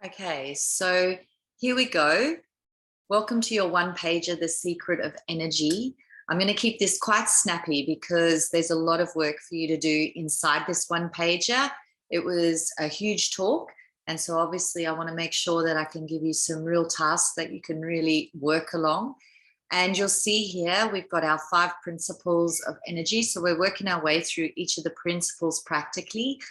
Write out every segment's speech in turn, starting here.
Okay, so here we go. Welcome to your one pager, The Secret of Energy. I'm going to keep this quite snappy because there's a lot of work for you to do inside this one pager. It was a huge talk. And so obviously I want to make sure that I can give you some real tasks that you can really work along. And you'll see here, we've got our 5 principles of energy. So we're working our way through each of the principles practically.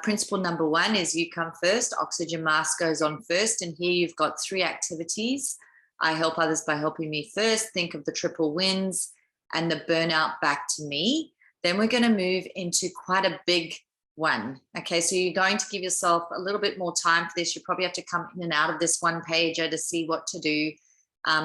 Principle number 1 is you come first, oxygen mask goes on first. And here you've got 3 activities. I help others by helping me first. Think of the triple wins and the burnout back to me. Then we're going to move into quite a big one. Okay, so you're going to give yourself a little bit more time for this. You probably have to come in and out of this one pager to see what to do.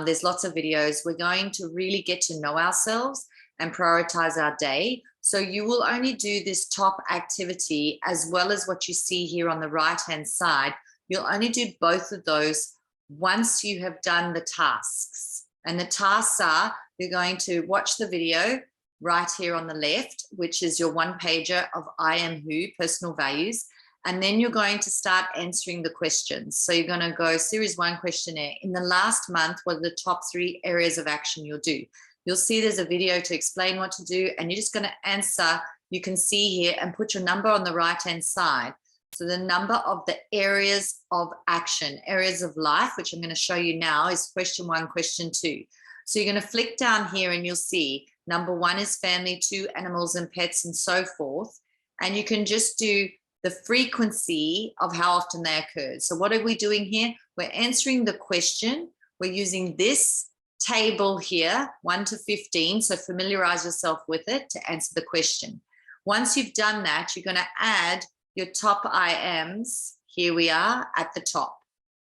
There's lots of videos. We're going to really get to know ourselves and prioritize our day. So you will only do this top activity as well as what you see here on the right-hand side. You'll only do both of those once you have done the tasks. And the tasks are, you're going to watch the video right here on the left, which is your one pager of I am who, personal values. And then you're going to start answering the questions. So you're going to go series 1 questionnaire. In the last month, what are the top 3 areas of action you'll do? You'll see there's a video to explain what to do, and you're just going to answer. You can see here and put your number on the right-hand side. So the number of the areas of action, areas of life, which I'm going to show you now, is question 1, question 2. So you're going to flick down here and you'll see number 1 is family, 2 animals and pets and so forth. And you can just do the frequency of how often they occur. So what are we doing here? We're answering the question. We're using this table here, 1 to 15. So familiarize yourself with it to answer the question. Once you've done that, you're going to add your top I ams. Here we are at the top.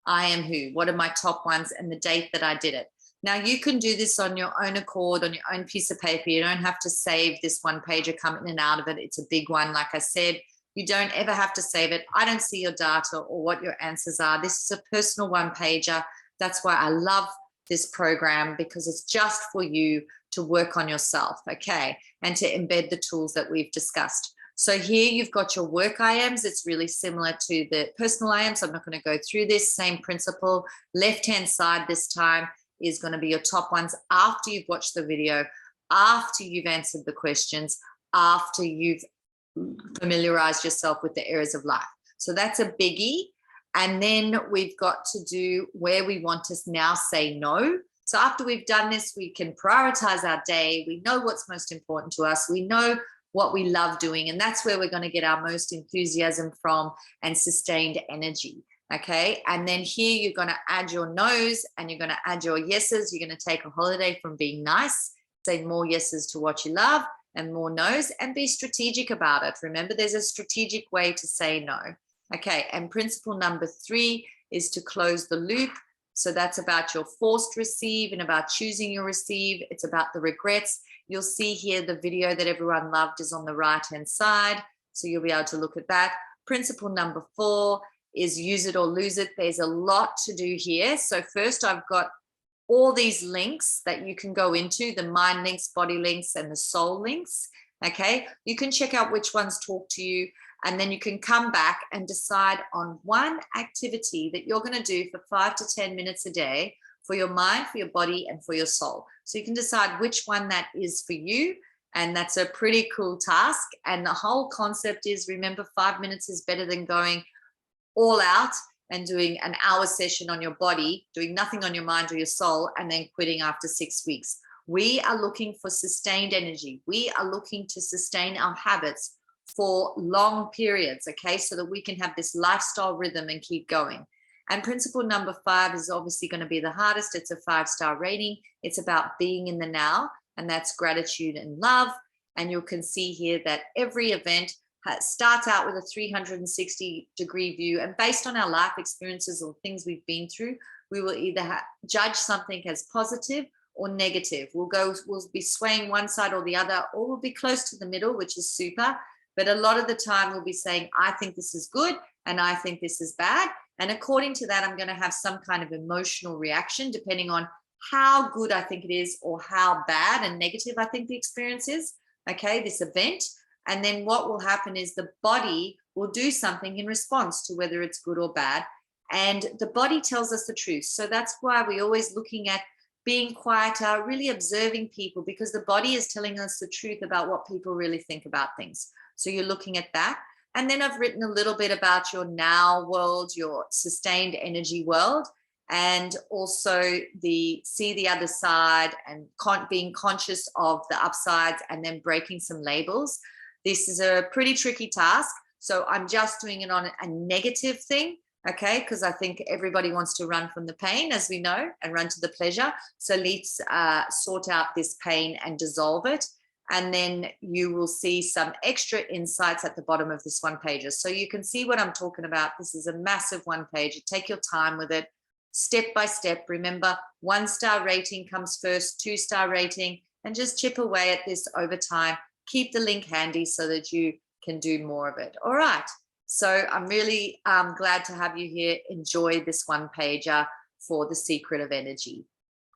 I am who, what are my top ones and the date that I did it. Now you can do this on your own accord, on your own piece of paper. You don't have to save this one pager, come in and out of it. It's a big one. Like I said, you don't ever have to save it. I don't see your data or what your answers are. This is a personal one pager. That's why I love this program, because it's just for you to work on yourself, okay, and to embed the tools that we've discussed. So here you've got your work IAMs. It's really similar to the personal IAMs. I'm not going to go through this. Same principle. Left-hand side this time is going to be your top ones after you've watched the video, after you've answered the questions, after you've familiarized yourself with the areas of life. So that's a biggie. And then we've got to do where we want to now say no. So after we've done this, we can prioritize our day. We know what's most important to us. We know what we love doing. And that's where we're going to get our most enthusiasm from and sustained energy. Okay. And then here you're going to add your no's and you're going to add your yeses. You're going to take a holiday from being nice, say more yeses to what you love and more no's, and be strategic about it. Remember, there's a strategic way to say no. Okay, and principle number 3 is to close the loop. So that's about your forced receive and about choosing your receive. It's about the regrets. You'll see here the video that everyone loved is on the right-hand side. So you'll be able to look at that. Principle number 4 is use it or lose it. There's a lot to do here. So first I've got all these links that you can go into, the mind links, body links, and the soul links. Okay, you can check out which ones talk to you. And then you can come back and decide on one activity that you're going to do for 5 to 10 minutes a day for your mind, for your body, and for your soul. So you can decide which one that is for you. And that's a pretty cool task. And the whole concept is, remember, 5 minutes is better than going all out and doing an hour session on your body, doing nothing on your mind or your soul, and then quitting after 6 weeks. We are looking for sustained energy. We are looking to sustain our habits for long periods, okay, so that we can have this lifestyle rhythm and keep going. And principle number 5 is obviously going to be the hardest. It's a 5-star rating. It's about being in the now, and that's gratitude and love. And you can see here that every event starts out with a 360-degree view, and based on our life experiences or things we've been through, we will either judge something as positive or negative. We'll be swaying one side or the other, or we'll be close to the middle, which is super. But a lot of the time we'll be saying, I think this is good and I think this is bad. And according to that, I'm going to have some kind of emotional reaction depending on how good I think it is or how bad and negative I think the experience is, okay, this event. And then what will happen is the body will do something in response to whether it's good or bad. And the body tells us the truth. So that's why we're always looking at being quieter, really observing people, because the body is telling us the truth about what people really think about things. So you're looking at that. And then I've written a little bit about your now world, your sustained energy world, and also the see the other side and being conscious of the upsides and then breaking some labels. This is a pretty tricky task. So I'm just doing it on a negative thing. Okay, because I think everybody wants to run from the pain, as we know, and run to the pleasure. So let's sort out this pain and dissolve it. And then you will see some extra insights at the bottom of this one pager. So you can see what I'm talking about. This is a massive one pager. Take your time with it, step by step. Remember, 1-star rating comes first, 2-star rating, and just chip away at this over time. Keep the link handy so that you can do more of it. All right. So I'm really glad to have you here. Enjoy this one pager for The Secret of Energy.